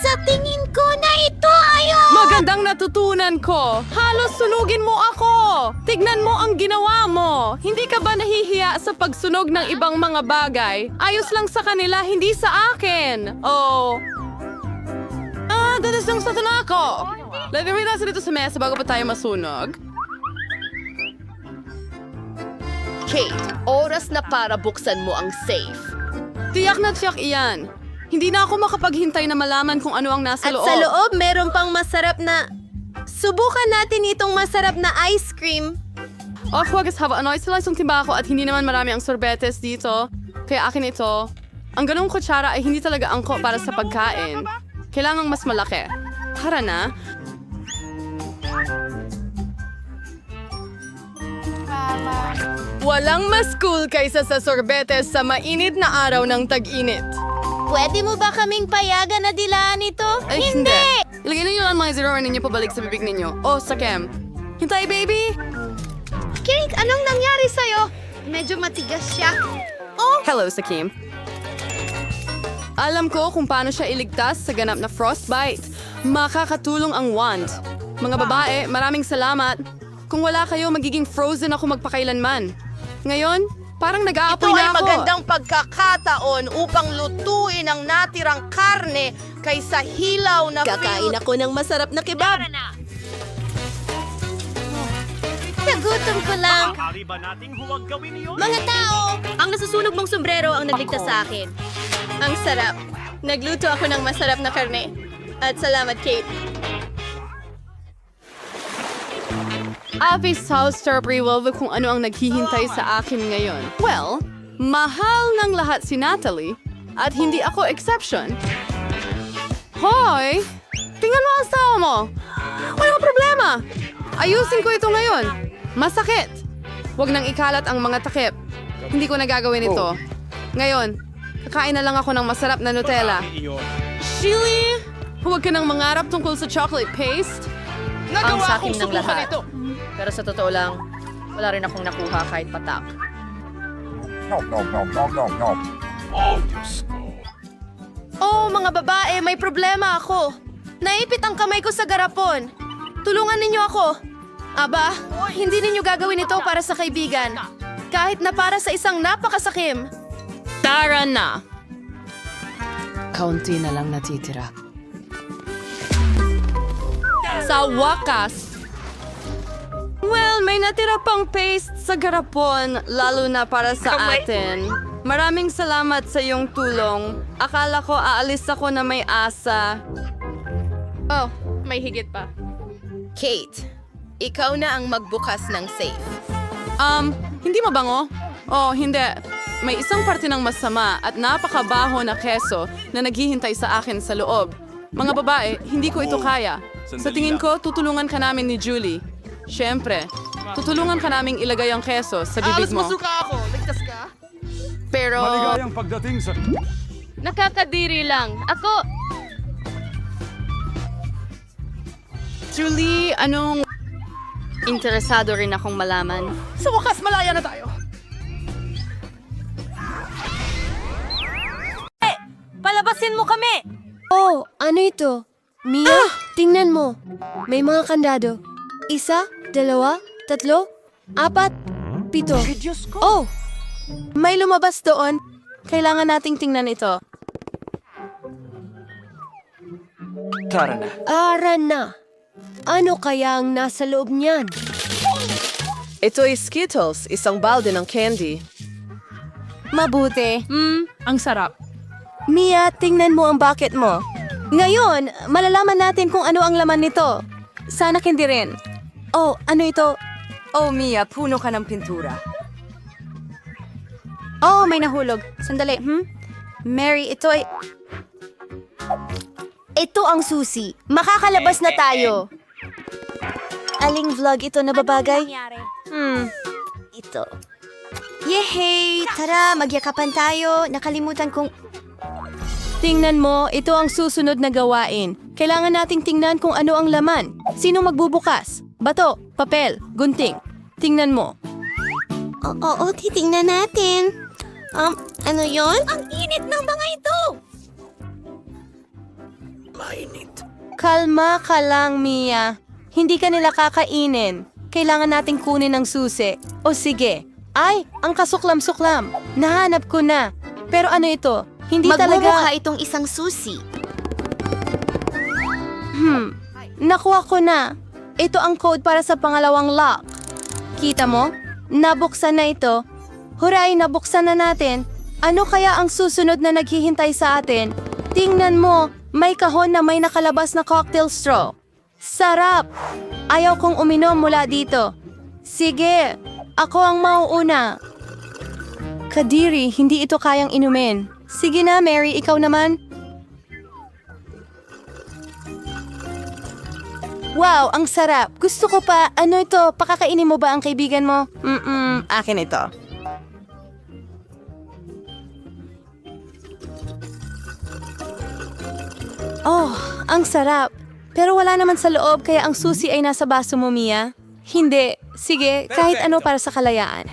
Sa tingin ko na ito ayon! Magandang natutunan ko! Halos sunugin mo ako! Tignan mo ang ginawa mo! Hindi ka ba nahihiya sa pagsunog ng ibang mga bagay? Ayos lang sa kanila, hindi sa akin! Oh... dadas ng satana ko! Lagay mo nasa dito sa mesa bago pa tayo masunog. Kate, oras na para buksan mo ang safe. Tiyak na tiyak iyan. Hindi na ako makapaghintay na malaman kung ano ang nasa At loob. sa loob, meron pang masarap na... Subukan natin itong masarap na ice cream. Huwag haba ano, sila isang timbako at hindi naman marami ang sorbetes dito. Kaya akin ito. Ang ganong kutsara ay hindi talaga angko para sa pagkain. Kailangang mas malaki. Tara na. Walang mas cool kaysa sa sorbetes sa mainit na araw ng tag-init. Pwede mo ba kaming payagan na dilaan ito? Ay, hindi! Ilagay ninyo ang mga zero ninyo pabalik sa bibig ninyo. O, sa kem. Hintay, baby! Kate, anong nangyari sa'yo? Medyo matigas siya. Hello, Sakim. Alam ko kung paano siya iligtas sa ganap na frostbite. Makakatulong ang wand. Mga babae, maraming salamat. Kung wala kayo, magiging frozen ako magpakailanman. Ngayon, parang nag-aapoy na ako. pagkakataon upang lutuin ang natirang karne kaysa hilaw na Kakain ako ng masarap na kebab. Nagutom ko lang. Mga tao, ang nasusunog mong sombrero ang nagligtas sa akin. Ang sarap. Nagluto ako ng masarap na karne. At salamat, Kate. Avis House Starbriwell kung ano ang naghihintay sa akin ngayon. Well, mahal ng lahat si Natalie at hindi ako exception. Hoy! Tingnan mo ang asawa mo! Walang problema! Ayusin ko ito ngayon. Masakit! Huwag nang ikalat ang mga takip. Hindi ko nagagawin ito. Ngayon, kakain na lang ako ng masarap na Nutella. Shili! Huwag ka nang mangarap tungkol sa chocolate paste. Ang sa akin ng lahat. Ito. Pero sa totoo lang, wala rin akong nakuha kahit patak. Oh, mga babae, may problema ako. Naipit ang kamay ko sa garapon. Tulungan ninyo ako. Aba, hindi ninyo gagawin ito para sa kaibigan. Kahit na para sa isang napakasakim. Tara na! Kaunti na lang natitira. Sa wakas, well, may natira pang paste sa garapon, lalo na para sa atin. Maraming salamat sa iyong tulong. Akala ko aalis ako na may asa. Oh, may higit pa. Kate, ikaw na ang magbukas ng safe. Hindi mabango? Oh, hindi. May isang parte ng masama at napakabaho na keso na naghihintay sa akin sa loob. Mga babae, hindi ko ito kaya. Sa tingin ko, tutulungan ka namin ni Julie. Siyempre, tutulungan ka naming ilagay ang keso sa bibig mo. ako. Ligtas ka? Pero, Maligayang pagdating sa... Nakakadiri lang. Ako, Julie, anong... Interesado rin akong malaman. Sa wakas, malaya na tayo. Palabasin mo kami! Oh, ano ito? Mia, tingnan mo. May mga kandado. 1, 2, 3, 4, 7. Oh! May lumabas doon. Kailangan nating tingnan ito. Tara na. Ara na. Ano kaya ang nasa loob niyan? Ito ay Skittles, isang balde ng candy. Mabuti. ang sarap. Mia, tingnan mo ang bucket mo. Ngayon, malalaman natin kung ano ang laman nito. Sana hindi rin. Oh, ano ito? Oh, Mia, puno ka ng pintura. Oh, may nahulog. Sandali, Mary, ito ay... Ito ang susi. Makakalabas na tayo. Aling vlog ito na babagay? Ito. Yehey! Tara, magyakapan tayo. Nakalimutan kong... Tingnan mo, ito ang susunod na gawain. Kailangan nating tingnan kung ano ang laman. Sino magbubukas? Bato, papel, gunting. Tingnan mo. Oo, titingnan natin. Ano yon? Ang init ng mga ito! Kalma ka lang, Mia. Hindi ka nila kakainin. Kailangan nating kunin ang susi. O sige. Ay, ang kasuklam-suklam. Nahanap ko na. Pero ano ito? Hindi Magmumukha talaga... itong isang susi. Nakuha ko na. Ito ang code para sa pangalawang lock. Kita mo? Nabuksan na ito. Huray, nabuksan na natin. Ano kaya ang susunod na naghihintay sa atin? Tingnan mo, may kahon na may nakalabas na cocktail straw. Sarap! Ayaw kong uminom mula dito. Sige, ako ang mauuna. Kadiri, hindi ito kayang inumin. Sige na, Mary, ikaw naman. Wow, ang sarap. Gusto ko pa. Ano ito? Pakakainin mo ba ang kaibigan mo? Akin ito. Oh, ang sarap. Pero wala naman sa loob kaya ang susi ay nasa baso mo, Mia. Hindi. Sige, kahit ano para sa kalayaan.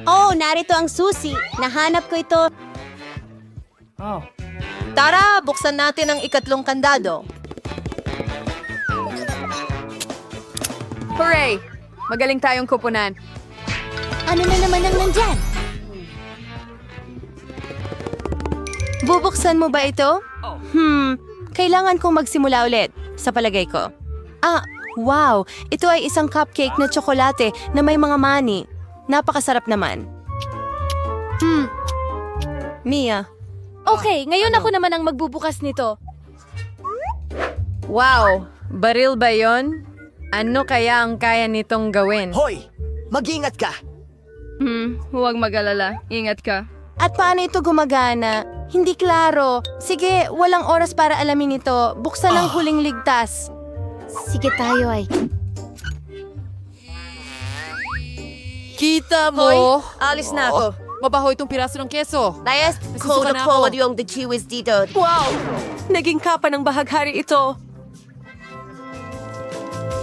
Oh, narito ang susi. Nahanap ko ito. Tara, buksan natin ang ikatlong kandado. Hooray! Magaling tayong kupunan. Ano na naman ang nandyan? Bubuksan mo ba ito? Kailangan kong magsimula ulit, sa palagay ko. Wow! Ito ay isang cupcake na tsokolate na may mga mani. Napakasarap naman. Mia. Okay, ngayon ako naman ang magbubukas nito. Wow! Baril ba yon? Ano kaya ang kaya nitong gawin? Hoy! Mag-ingat ka! Huwag mag-alala. Ingat ka. At paano ito gumagana? Hindi klaro. Sige, walang oras para alamin ito. Buksan ang huling ligtas. Sige tayo ay. Kita mo? Hoy, alis na ako. Mabaho itong piraso ng keso. Layas, Nasusuka na ako. yung the chiwis dito. Wow! Naging kapa ng bahaghari ito.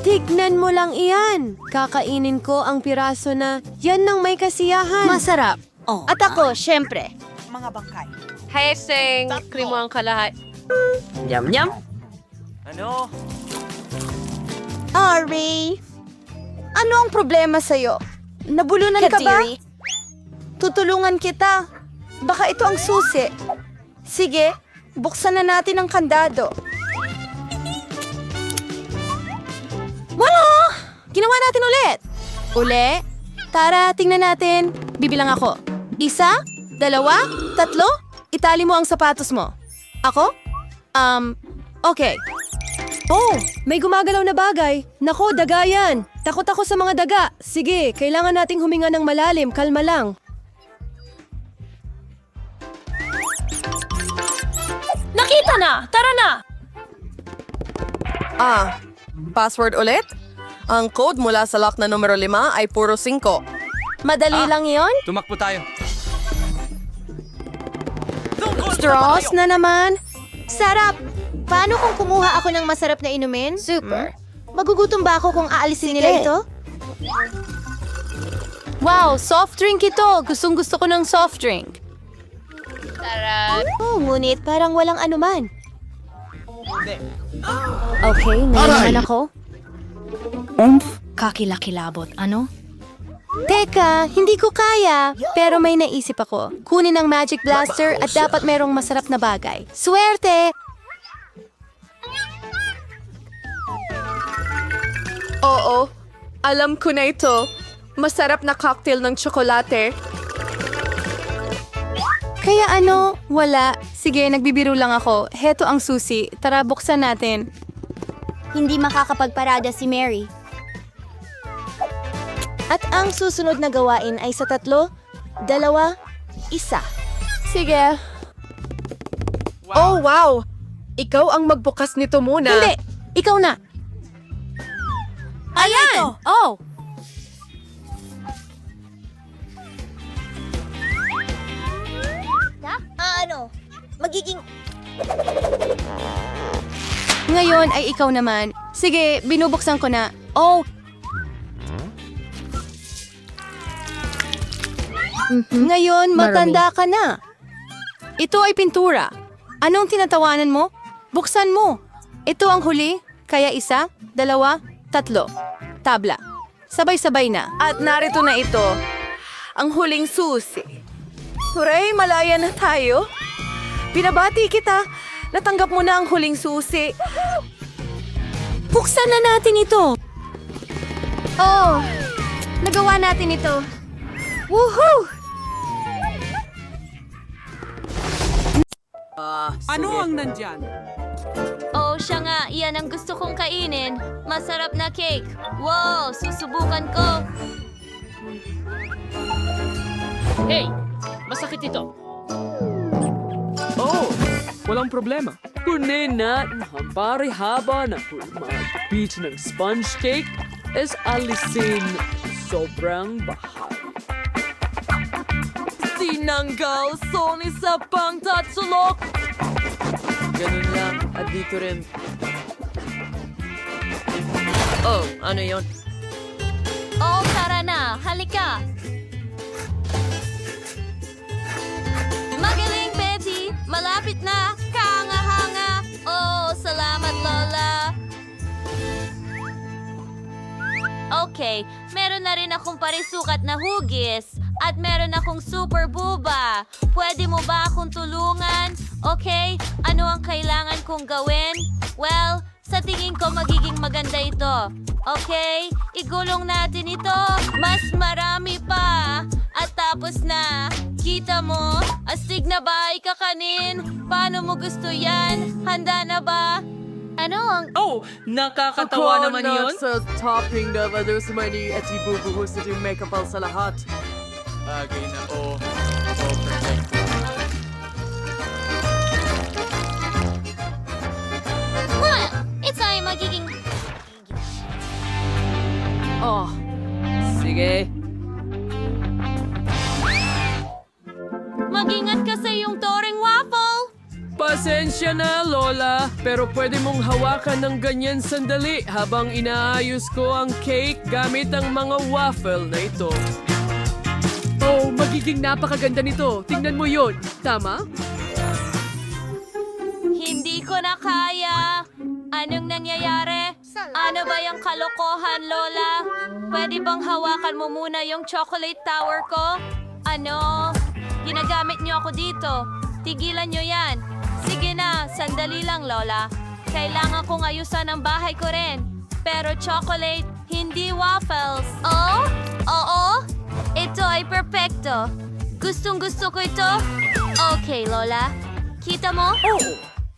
Tignan mo lang iyan. Kakainin ko ang piraso na yan ng may kasiyahan. Masarap. At ako, syempre. Heseng, krimo ang kalahat. Yum-yum. Ano? Ari. Ano ang problema sa'yo? Nabulunan ka ba? Kadiri. Tutulungan kita. Baka ito ang susi. Sige, buksan na natin ang kandado. Wala! Ginawa natin ulit. Uli? Tara, tingnan natin. Bibilang ako. 1, 2, 3. Itali mo ang sapatos mo. Ako? Okay. Oh, may gumagalaw na bagay. Nako, daga yan. Takot ako sa mga daga. Sige, kailangan nating huminga ng malalim. Kalma lang. Nakita na! Tara na! Password ulit? Ang code mula sa lock na numero 5 ay puro 5. Madali lang yon. Tumakbo tayo. Straws na naman. Sarap! Paano kung kumuha ako ng masarap na inumin? Super. Magugutom ba ako kung aalisin nila ito? Wow, soft drink ito. Gustong gusto ko ng soft drink. Oh, ngunit parang walang anuman. Okay, may naman ako. Kakilakilabot, ano? Teka, hindi ko kaya. Pero may naisip ako. Kunin ang Magic Blaster at dapat merong masarap na bagay. Swerte! Oo, alam ko na ito. Masarap na cocktail ng tsokolate. Kaya ano, wala. Sige, nagbibiro lang ako. Heto ang susi. Tara, buksan natin. Hindi makakapagparada si Mary. At ang susunod na gawain ay sa 3, 2, 1. Sige. Oh, wow! Ikaw ang magbukas nito muna. Hindi! Ikaw na! Ayan! Oh! Ano? Magiging... Ngayon ay ikaw naman. Sige, binubuksan ko na. Oh! Ngayon, matanda ka na. Ito ay pintura. Anong tinatawanan mo? Buksan mo. Ito ang huli, kaya 1, 2, 3. Tabla. Sabay-sabay na. At narito na ito. Ang huling susi. Huray, malaya na tayo. Binabati kita. Natanggap mo na ang huling susi. Buksan na natin ito. Oh, nagawa natin ito. Woohoo! Ano ang nandyan? Oh, siya nga. Iyan ang gusto kong kainin. Masarap na cake. Wow, susubukan ko. Hey, masakit ito. Walang problema. Kunin natin ang parihaba na mag-beach ng sponge cake is alisin sobrang bahal. Tinanggal, Sony sa pangtatsulok. Ganun lang. At dito rin. Oh, ano yon? Oh, tara na. Halika. Magaling, Betty. Malapit na. Kahanga-hanga. Oh, salamat, Lola. Okay, meron na rin akong parisukat na hugis. At meron akong super buba. Pwede mo ba akong tulungan? Okay, ano ang kailangan kong gawin? Well, sa tingin ko magiging maganda ito. Okay, igulong natin ito. Mas marami pa. At tapos na. Kita mo? Astig na ba ikakanin? Paano mo gusto yan? Handa na ba? Ano ang... Oh, nakakatawa naman yun. Sa topping na madusmani at ibubuhos ito yung makeup sa lahat. Bagay na perfect. Well, ito ay magiging... Oh, sige. Mag-ingat ka sa iyong toring waffle! Pasensya na, Lola. Pero pwede mong hawakan ng ganyan sandali habang inaayos ko ang cake gamit ang mga waffle na ito. Oh, magiging napakaganda nito. Tingnan mo yon. Tama? Hindi ko na kaya. Anong nangyayari? Ano ba yung kalokohan, Lola? Pwede bang hawakan mo muna yung chocolate tower ko? Ano? Ginagamit niyo ako dito. Tigilan niyo yan. Sige na, sandali lang, Lola. Kailangan kong ayusan ang bahay ko rin. Pero chocolate, hindi waffles. Oh? Oo? Ito ay perpekto. Gustong-gusto ko ito. Okay, Lola. Kita mo? Oo.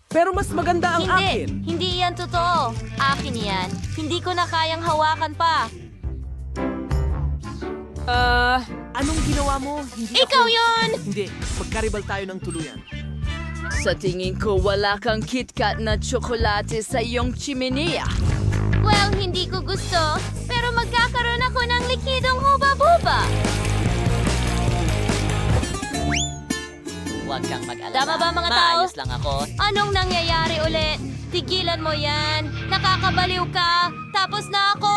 Pero mas maganda ang akin. Hindi yan totoo. Akin yan. Hindi ko na kayang hawakan pa. Anong ginawa mo? Ikaw yun! Hindi, magkaribal tayo ng tuluyan. Sa tingin ko, wala kang KitKat na tsokolate sa iyong chimenea. Well, hindi ko gusto. Pero magkakaroon ako ng likidong huba-buba. Huwag kang mag-alala. Tama ba, mga tao? Maayos lang ako. Anong nangyayari ulit? Tigilan mo yan. Nakakabaliw ka. Tapos na ako.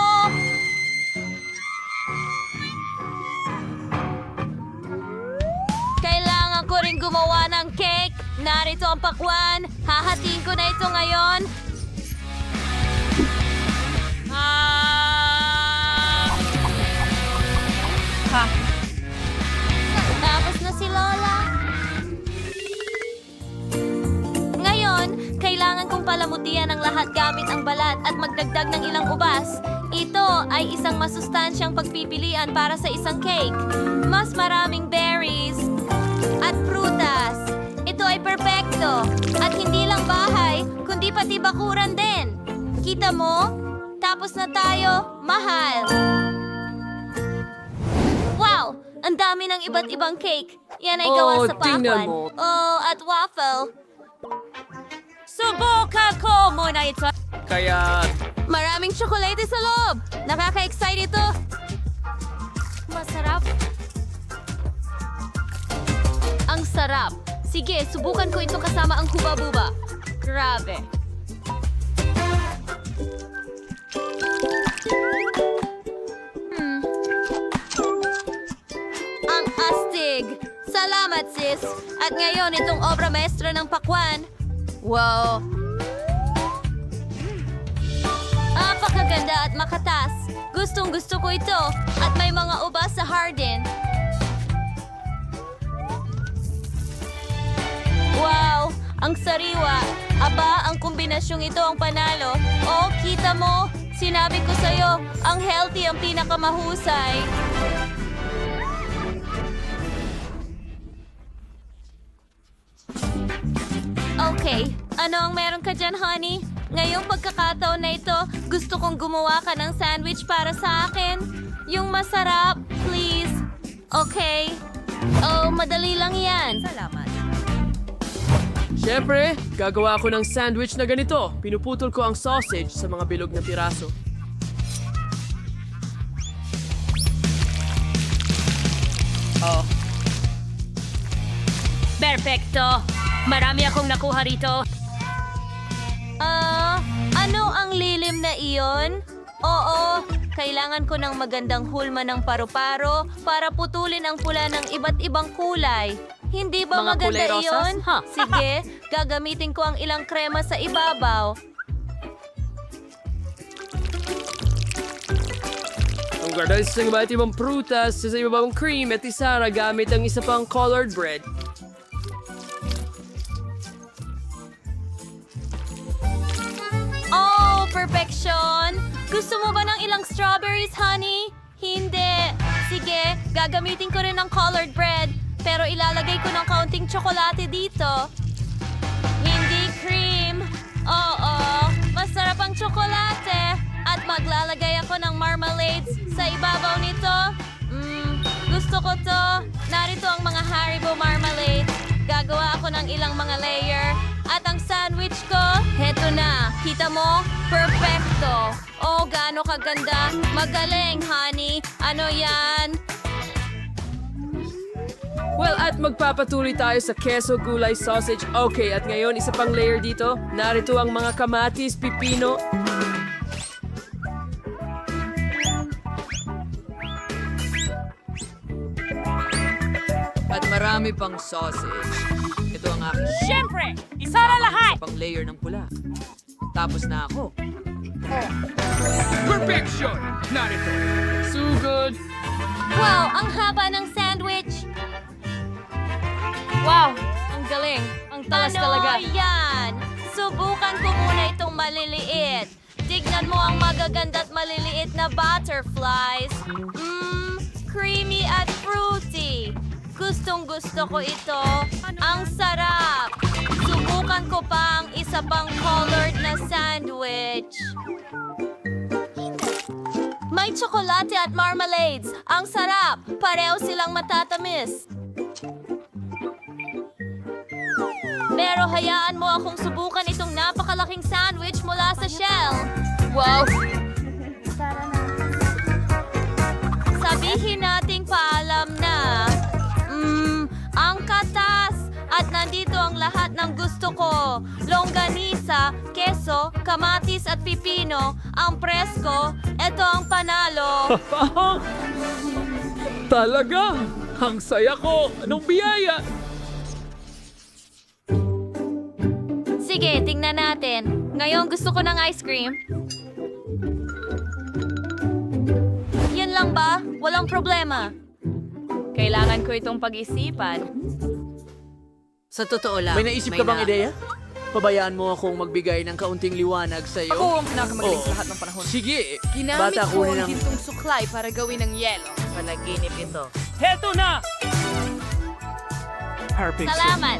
Kailangan ko rin gumawa ng cake. Narito ang pakwan. Hahatiin ko na ito ngayon. Tapos na si Lola. Ngayon, kailangan kong palamutian ang lahat gamit ang balat at magdagdag ng ilang ubas. Ito ay isang masustansyang pagpipilian para sa isang cake. Mas maraming berries at prutas. Ito ay perpekto. At hindi lang bahay, kundi pati bakuran din. Kita mo? Tapos na tayo. Mahal. Wow! Ang dami ng iba't ibang cake. Yan ay gawa sa tingnan pakwan. mo. Oh, at waffle. Subukan ko muna ito. Kaya, Maraming tsokolate sa loob. Nakaka-excite ito. Masarap. Ang sarap. Sige, subukan ko ito kasama ang huba-buba. Grabe. Ang astig. Salamat, sis. At ngayon, itong obra maestra ng pakwan. Wow. Napakaganda at makatas. Gustong-gusto ko ito. At may mga ubas sa hardin. Wow! Ang sariwa. Aba, ang kombinasyong ito ang panalo. Oh, kita mo? Sinabi ko sa'yo, ang healthy ang pinakamahusay. Okay, ano ang meron ka dyan, honey? Ngayong pagkakataon na ito, gusto kong gumawa ka ng sandwich para sa akin. Yung masarap, please. Okay. Oh, madali lang yan. Salamat. Siyempre, gagawa ako ng sandwich na ganito. Pinuputol ko ang sausage sa mga bilog na piraso. Perfecto! Marami akong nakuha rito. Ano ang lilim na iyon? Oo, kailangan ko ng magandang hulma ng paru-paro para putulin ang pula ng iba't ibang kulay. Hindi ba Mga maganda kulay rosas? iyon? Ha. Sige, gagamitin ko ang ilang krema sa ibabaw. Ang gardas ng iba't ibang prutas sa ibabang cream at isara gamit ang isa pang colored bread. Oh, perfection! Gusto mo ba ng ilang strawberries, honey? Hindi. Sige, gagamitin ko rin ng colored bread. Pero ilalagay ko ng kaunting tsokolate dito. Hindi cream. Oo, masarap ang tsokolate. At maglalagay ako ng marmalades sa ibabaw nito. Gusto ko to. Narito ang mga Haribo marmalades. Gagawa ako ng ilang mga layer. At ang sandwich ko, heto na. Kita mo? Perfecto. Oh, gaano kaganda. Magaling, honey. Ano yan? Well, at magpapatuloy tayo sa queso gulay sausage. Okay, at ngayon isa pang layer dito. Narito ang mga kamatis, pipino. At marami pang sausage. Ito ang aking... Siyempre! Isa na lahat! Isa pang layer ng pula. Tapos na ako. Perfection! Narito. Sugod! Wow, ang haba ng sandwich. Wow! Ang galing! Ang talas talaga! Ano yan? Subukan ko muna itong maliliit. Tignan mo ang magaganda at maliliit na butterflies. Creamy at fruity. Gustong-gusto ko ito. Ang sarap. Subukan ko pa ang isa pang colored na sandwich. May tsokolate at marmalades. Ang sarap. Pareho silang matatamis. Pero hayaan mo akong subukan itong napakalaking sandwich mula sa shell. Wow! Sabihin nating paalam na. Ang katas! At nandito ang lahat ng gusto ko. Longganisa, keso, kamatis at pipino. Ang presko, ito ang panalo. Talaga! Ang saya ko! Anong biyaya? Sige, tingnan natin. Ngayon gusto ko ng ice cream. Yan lang ba? Walang problema. Kailangan ko itong pag-isipan. Sa totoo lang, May naisip ka bang ideya? Pabayaan mo akong magbigay ng kaunting liwanag sa iyo. Ako ang pinakamagaling Oo. sa lahat ng panahon. Sige! Ginamit Bata, ko kunin ang ang... gintong suklay para gawin ng yelo. Panaginip ito. Heto na! Perfect. Salamat.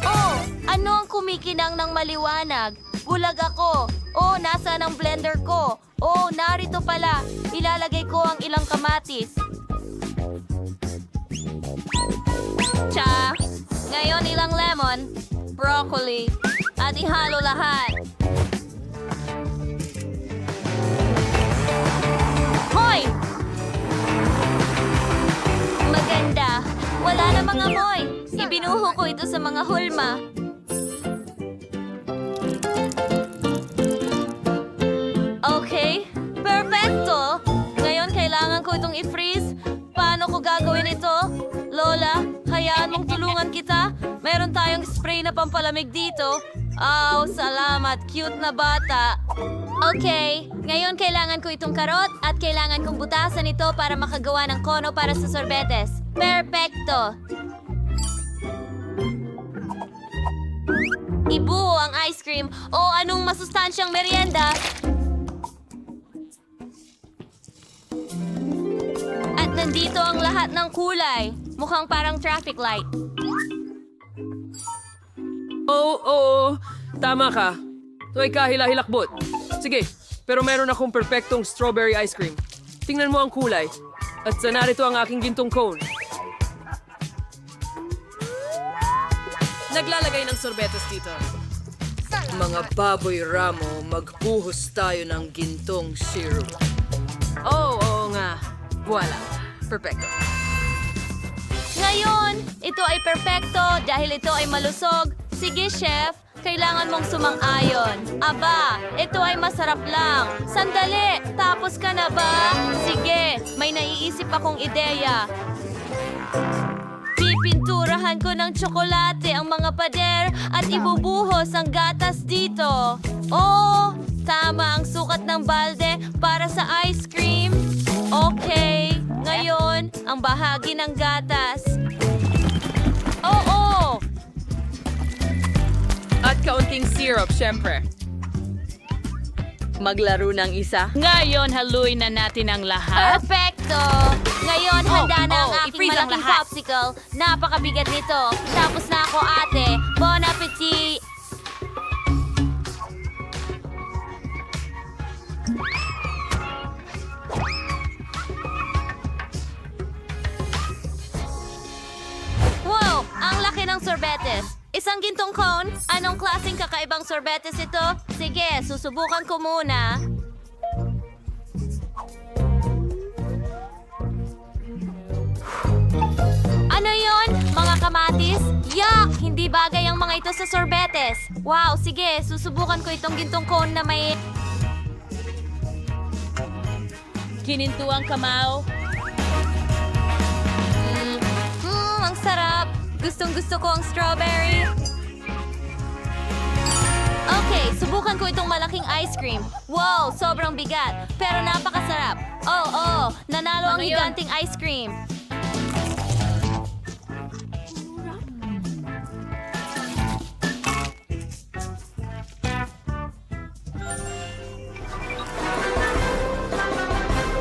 Oh, ano ang kumikinang ng maliwanag? Bulag ako. Oh, nasaan ang blender ko? Oh, narito pala. Ilalagay ko ang ilang kamatis. Tsa. Ngayon ilang lemon, broccoli, at ihalo lahat. Hoy! Maganda. Wala namang amoy. Ibinuho ko ito sa mga hulma. Okay. Perfecto. Ngayon kailangan ko itong i-freeze. Paano ko gagawin ito? Lola, hayaan mong tulungan kita. Meron tayong spray na pampalamig dito. Oh, salamat. Cute na bata. Okay, ngayon kailangan ko itong karot at kailangan kong butasan ito para makagawa ng kono para sa sorbetes. Perfecto. Ibuo ang ice cream o anong masustansyang merienda. At nandito ang lahat ng kulay. Mukhang parang traffic light. Oo. Tama ka. Ito ay kahila-hilakbot. Sige, pero meron akong perfectong strawberry ice cream. Tingnan mo ang kulay. At narito ang aking gintong cone. Naglalagay ng sorbetes dito. Mga baboy ramo, magbuhos tayo ng gintong syrup. Oo nga. Voila. Perfecto. Ngayon, ito ay perfecto dahil ito ay malusog. Sige, chef. Kailangan mong sumang-ayon. Aba, ito ay masarap lang. Sandali, tapos ka na ba? Sige, may naiisip akong ideya. Pipinturahan ko ng tsokolate ang mga pader at ibubuhos ang gatas dito. Oh, tama ang sukat ng balde para sa ice cream. Okay, ngayon, ang bahagi ng gatas. Oo! At kaunting syrup, syempre. Maglaro ng isa. Ngayon, haluin na natin ang lahat. Perfecto! Ngayon, handa na ang aking i-freeze ang malaking lahat. popsicle. Napakabigat nito. Tapos na ako, ate. Bon appetit! Wow! Ang laki ng sorbetes. Isang gintong cone? Anong klaseng kakaibang sorbetes ito? Sige, susubukan ko muna. Ano yon? Mga kamatis? Yuck! Hindi bagay ang mga ito sa sorbetes. Wow, sige, susubukan ko itong gintong cone na may... Kinintuang kamao. ang sarap! Gustong-gusto ko ang strawberry. Okay, subukan ko itong malaking ice cream. Wow, sobrang bigat. Pero napakasarap. Oh, nanalo ang Ano yun? higanting ice cream.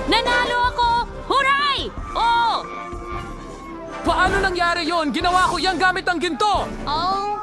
Nanalo ako! Huray! Oh! Paano nangyari yon? Ginawa ko yan gamit ang ginto! Oh,